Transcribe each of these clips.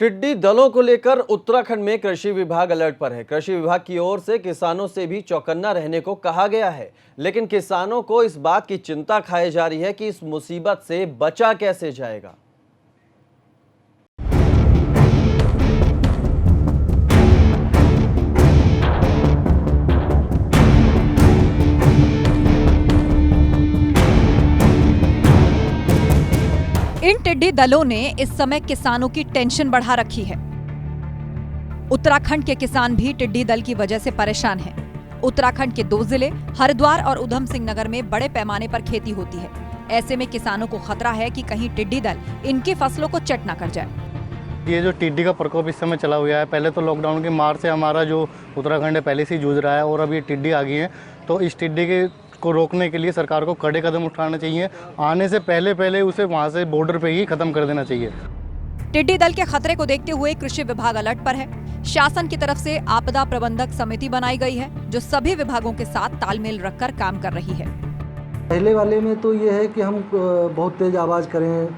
टिड्डी दलों को लेकर उत्तराखंड में कृषि विभाग अलर्ट पर है। कृषि विभाग की ओर से किसानों से भी चौकन्ना रहने को कहा गया है, लेकिन किसानों को इस बात की चिंता खाई जा रही है कि इस मुसीबत से बचा कैसे जाएगा। इन टिड्डी दलों ने इस समय किसानों की टेंशन बढ़ा रखी है। उत्तराखंड के किसान भी टिड्डी दल की वजह से परेशान हैं। उत्तराखंड के 2 जिले हरिद्वार और उधम सिंह नगर में बड़े पैमाने पर खेती होती है। ऐसे में किसानों को खतरा है कि कहीं टिड्डी दल इनकी फसलों को चट न कर जाए। ये जो टिड्डी का प्रकोप इस समय चला हुआ है, पहले तो लॉकडाउन के मार्च से हमारा जो उत्तराखंड है पहले से ही जूझ रहा है और अब ये टिड्डी आ गई है, तो इस टिड्डी के को रोकने के लिए सरकार को कड़े कदम उठाना चाहिए। आने से पहले उसे वहाँ से बॉर्डर पे ही खत्म कर देना चाहिए। टिड्डी दल के खतरे को देखते हुए कृषि विभाग अलर्ट पर है। शासन की तरफ से आपदा प्रबंधक समिति बनाई गई है, जो सभी विभागों के साथ तालमेल रखकर काम कर रही है। पहले वाले में तो ये है कि हम बहुत तेज आवाज़ करें,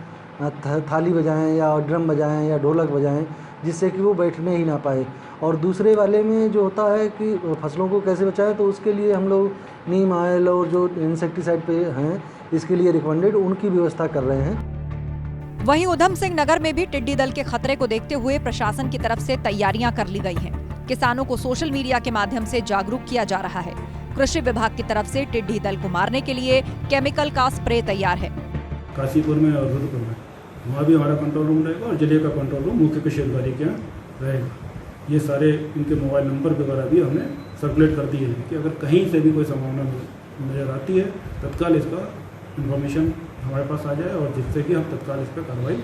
थाली बजाएं या ड्रम बजाएं या ढोलक बजाएं, जिससे कि वो बैठने ही ना पाए। और दूसरे वाले में जो होता है कि फसलों को कैसे बचाएं, तो उसके लिए हम लोग नीम ऑयल और जो इंसेक्टिसाइड पे हैं, इसके लिए रिकमेंडेड उनकी व्यवस्था कर रहे हैं। वहीं उधम सिंह नगर में भी टिड्डी दल के खतरे को देखते हुए प्रशासन की तरफ से तैयारियां कर ली गई हैं। किसानों को सोशल मीडिया के माध्यम से जागरूक किया जा रहा है। कृषि विभाग की तरफ से टिड्डी दल को मारने के लिए केमिकल का स्प्रे तैयार है। काशीपुर में और रुद्रपुर में वहाँ भी हमारा कंट्रोल रूम रहेगा और जिले का कंट्रोल रूम मुख्य कृषि अधिकारी के यहाँ रहेगा। ये सारे इनके मोबाइल नंबर वगैरह भी हमने सर्कुलेट कर दिए हैं कि अगर कहीं से भी कोई संभावना नजर आती है, तत्काल इसका इन्फॉर्मेशन हमारे पास आ जाए और जिससे कि हम तत्काल इस पर कार्रवाई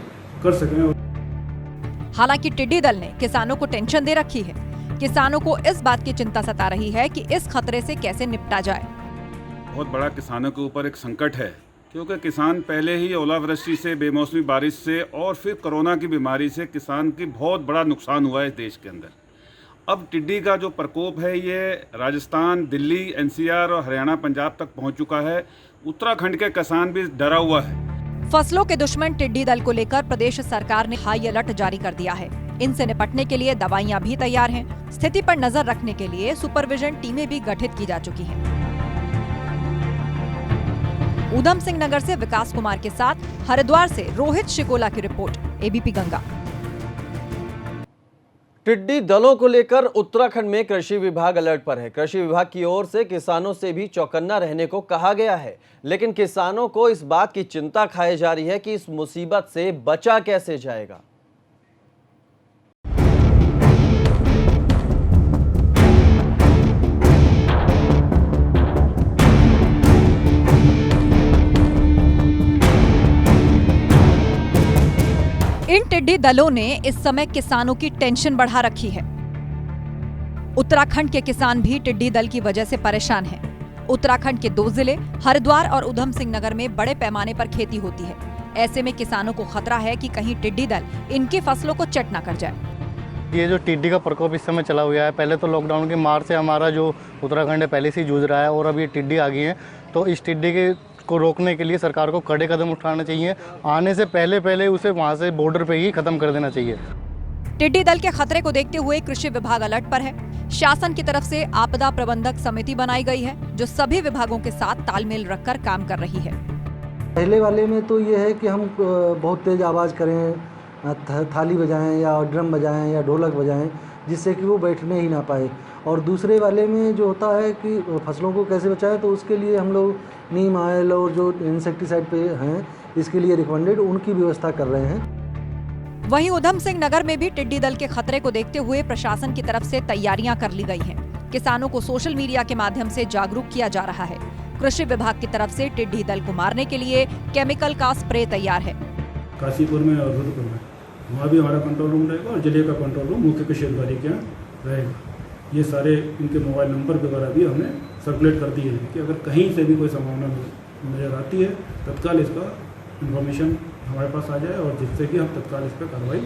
कर सकें। हालांकि टिड्डी दल ने किसानों को टेंशन दे रखी है। किसानों को इस बात की चिंता सता रही है कि इस खतरे से कैसे निपटा जाए। बहुत बड़ा किसानों के ऊपर एक संकट है, क्योंकि किसान पहले ही ओलावृष्टि से, बेमौसमी बारिश से और फिर कोरोना की बीमारी से किसान की बहुत बड़ा नुकसान हुआ है इस देश के अंदर। अब टिड्डी का जो प्रकोप है ये राजस्थान, दिल्ली, एनसीआर और हरियाणा, पंजाब तक पहुंच चुका है। उत्तराखंड के किसान भी डरा हुआ है। फसलों के दुश्मन टिड्डी दल को लेकर प्रदेश सरकार ने हाई अलर्ट जारी कर दिया है। इनसे निपटने के लिए दवाइयां भी तैयार हैं। स्थिति पर नजर रखने के लिए सुपरविजन टीमें भी गठित की जा चुकी हैं। उधम सिंह नगर से विकास कुमार के साथ हरिद्वार से रोहित शिकोला की रिपोर्ट, एबीपी गंगा। टिड्डी दलों को लेकर उत्तराखंड में कृषि विभाग अलर्ट पर है। कृषि विभाग की ओर से किसानों से भी चौकन्ना रहने को कहा गया है, लेकिन किसानों को इस बात की चिंता खाई जा रही है कि इस मुसीबत से बचा कैसे जाएगा। इन टिड्डी दलों ने इस समय किसानों की टेंशन बढ़ा रखी है। उत्तराखंड के किसान भी टिड्डी दल की वजह से परेशान हैं। उत्तराखंड के 2 जिले हरिद्वार और उधम सिंह नगर में बड़े पैमाने पर खेती होती है। ऐसे में किसानों को खतरा है कि कहीं टिड्डी दल इनकी फसलों को चट न कर जाए। ये जो टिड्डी का प्रकोप इस समय चला हुआ है, पहले तो लॉकडाउन के मार्च से हमारा जो उत्तराखंड है पहले से ही जूझ रहा है और अब ये टिड्डी आ गई है, तो इस टिड्डी को रोकने के लिए सरकार को कड़े कदम उठाना चाहिए। आने से पहले उसे वहाँ से बॉर्डर पे ही खत्म कर देना चाहिए। टिड्डी दल के खतरे को देखते हुए कृषि विभाग अलर्ट पर है। शासन की तरफ से आपदा प्रबंधक समिति बनाई गई है, जो सभी विभागों के साथ तालमेल रखकर काम कर रही है। पहले वाले में तो ये है कि हम बहुत तेज आवाज़ करें, थाली बजाएं या ड्रम बजाएं या ढोलक बजाएं, जिससे कि वो बैठने ही ना पाए। और दूसरे वाले में जो होता है कि फसलों को कैसे बचाएं, तो उसके लिए हम लोग नीम ऑयल और जो इंसेक्टिसाइड पे हैं, इसके लिए रिकमेंडेड उनकी व्यवस्था कर रहे हैं। वहीं उधम सिंह नगर में भी टिड्डी दल के खतरे को देखते हुए प्रशासन की तरफ से तैयारियां कर ली गई हैं। किसानों को सोशल मीडिया के माध्यम से जागरूक किया जा रहा है। कृषि विभाग की तरफ से टिड्डी दल को मारने के लिए केमिकल का स्प्रे तैयार है। काशीपुर में और रुद्रपुर में वहाँ भी हमारा कंट्रोल रूम रहेगा और जिले का कंट्रोल रूम मुख्य कृषि अधिकारी के यहाँ रहेगा। ये सारे इनके मोबाइल नंबर वगैरह भी हमने सर्कुलेट कर दिए हैं कि अगर कहीं से भी कोई संभावना नजर आती है, तत्काल इसका इन्फॉर्मेशन हमारे पास आ जाए और जिससे कि हम तत्काल इस पर कार्रवाई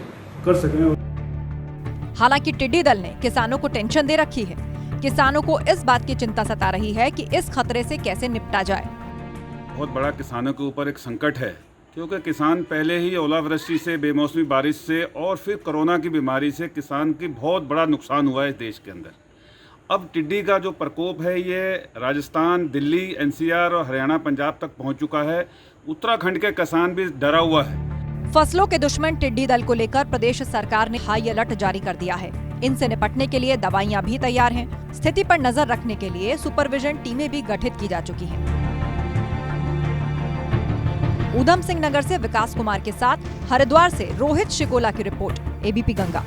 कर सकें। हालांकि टिड्डी दल ने किसानों को टेंशन दे रखी है। किसानों को इस बात की चिंता सता रही है कि इस खतरे से कैसे निपटा जाए। बहुत बड़ा किसानों के ऊपर एक संकट है, क्योंकि किसान पहले ही ओलावृष्टि से, बेमौसमी बारिश से और फिर कोरोना की बीमारी से किसान की बहुत बड़ा नुकसान हुआ है इस देश के अंदर। अब टिड्डी का जो प्रकोप है ये राजस्थान, दिल्ली, एनसीआर और हरियाणा, पंजाब तक पहुंच चुका है। उत्तराखंड के किसान भी डरा हुआ है। फसलों के दुश्मन टिड्डी दल को लेकर प्रदेश सरकार ने हाई अलर्ट जारी कर दिया है। इनसे निपटने के लिए दवाइयां भी तैयार हैं। स्थिति पर नजर रखने के लिए सुपरविजन टीमें भी गठित की जा चुकी हैं। ऊधम सिंह नगर से विकास कुमार के साथ हरिद्वार से रोहित शिकोला की रिपोर्ट, एबीपी गंगा।